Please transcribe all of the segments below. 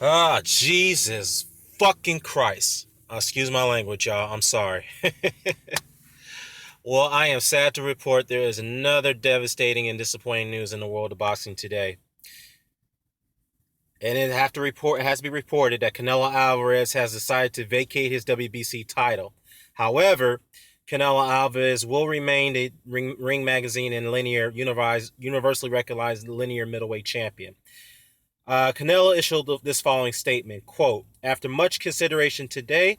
Ah, Jesus fucking Christ. Excuse my language, y'all. I'm sorry. Well, I am sad to report there is another devastating and disappointing news in the world of boxing today. And it has to be reported that Canelo Alvarez has decided to vacate his WBC title. However, Canelo Alvarez will remain a Ring Magazine and universally recognized linear middleweight champion. Canelo issued this following statement, quote, "After much consideration today,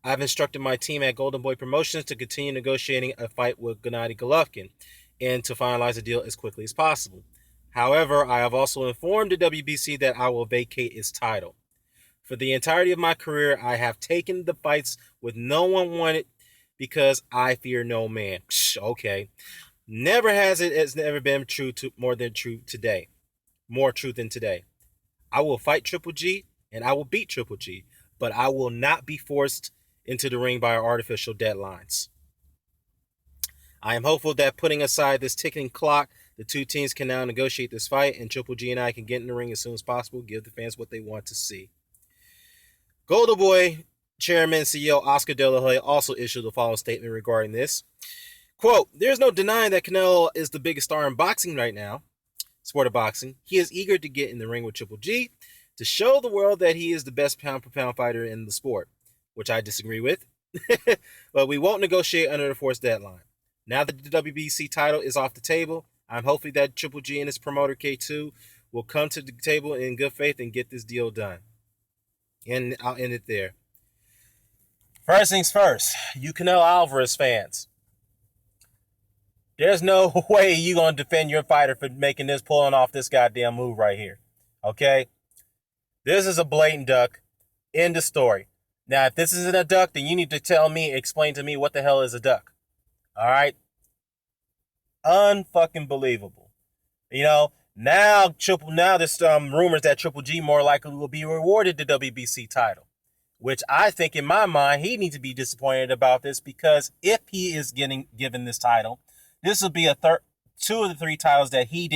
I've instructed my team at Golden Boy Promotions to continue negotiating a fight with Gennady Golovkin and to finalize a deal as quickly as possible. However, I have also informed the WBC that I will vacate its title. For the entirety of my career, I have taken the fights with no one wanted because I fear no man." Okay. It's never been true today. More true than today. I will fight Triple G and I will beat Triple G, but I will not be forced into the ring by artificial deadlines. I am hopeful that putting aside this ticking clock, the two teams can now negotiate this fight, and Triple G and I can get in the ring as soon as possible, give the fans what they want to see. Golden Boy Chairman and CEO Oscar De La Hoya also issued the following statement regarding this. Quote, "There's no denying that Canelo is the biggest star in boxing right now, sport of boxing. He is eager to get in the ring with Triple G to show the world that he is the best pound-for-pound fighter in the sport," which I disagree with. "But we won't negotiate under the forced deadline. Now that the WBC title is off the table, I'm hopeful that Triple G and his promoter K2 will come to the table in good faith and get this deal done." And I'll end it there. First things first, you Canelo Alvarez fans. There's no way you're going to defend your fighter for pulling off this goddamn move right here. Okay? This is a blatant duck. End of story. Now, if this isn't a duck, then you need to explain to me what the hell is a duck. All right? Unfucking believable. Now there's rumors that Triple G more likely will be rewarded the WBC title, which I think in my mind he needs to be disappointed about this, because if he is given this title, this will be two of the three titles that he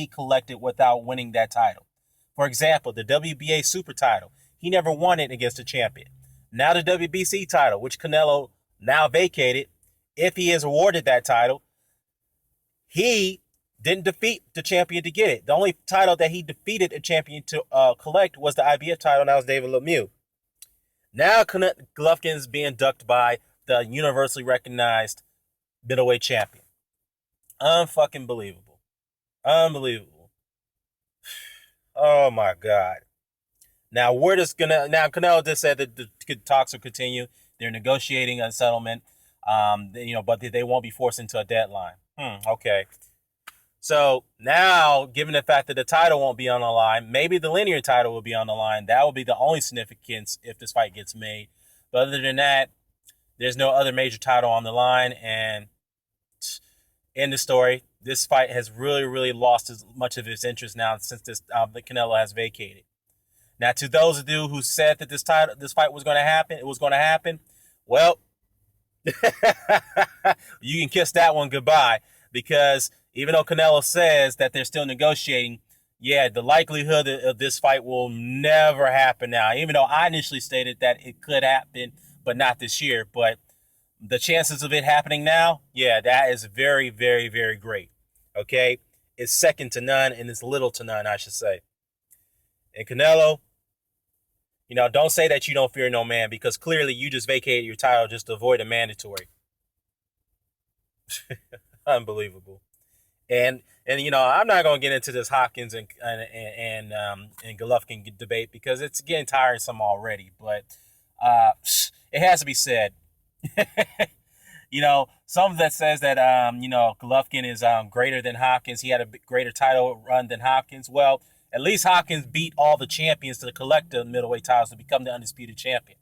collected without winning that title. For example, the WBA Super title, he never won it against a champion. Now the WBC title, which Canelo now vacated, if he is awarded that title, he didn't defeat the champion to get it. The only title that he defeated a champion to collect was the IBF title, and that was David Lemieux. Now Golovkin is being ducked by the universally recognized middleweight champion. Unfucking believable. Unbelievable. Oh my God. Now Canelo just said that the talks will continue. They're negotiating a settlement, but they won't be forced into a deadline. Okay. So now, given the fact that the title won't be on the line, maybe the linear title will be on the line. That will be the only significance if this fight gets made. But other than that, there's no other major title on the line. And end the story. This fight has really, really lost as much of its interest now since the Canelo has vacated. Now, to those of you who said that this fight was going to happen, it was going to happen. Well, you can kiss that one goodbye, because even though Canelo says that they're still negotiating, the likelihood of this fight will never happen now. Even though I initially stated that it could happen, but not this year. But the chances of it happening now, that is very, very, very great. Okay? It's second to none, and it's little to none, I should say. And Canelo, don't say that you don't fear no man, because clearly you just vacated your title just to avoid a mandatory. Unbelievable. And I'm not going to get into this Hopkins and Golovkin debate, because it's getting tiresome already. But it has to be said. Some that says that Golovkin is greater than Hopkins. He had a greater title run than Hopkins. Well, at least Hopkins beat all the champions to collect the middleweight titles to become the undisputed champion.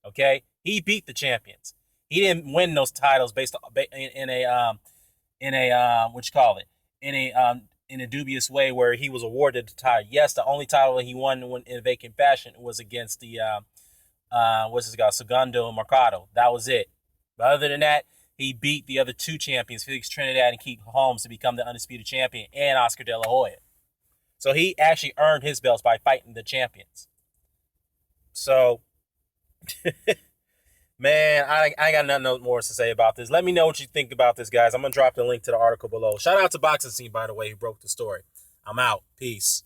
Okay, he beat the champions. He didn't win those titles based on, in a dubious way where he was awarded the title. Yes, the only title that he won in vacant fashion was against the Segundo Mercado. That was it. But other than that, he beat the other two champions, Felix Trinidad and Keith Holmes, to become the undisputed champion, and Oscar De La Hoya. So he actually earned his belts by fighting the champions. So, man, I ain't got nothing more to say about this. Let me know what you think about this, guys. I'm going to drop the link to the article below. Shout out to Boxing Scene, by the way, who broke the story. I'm out. Peace.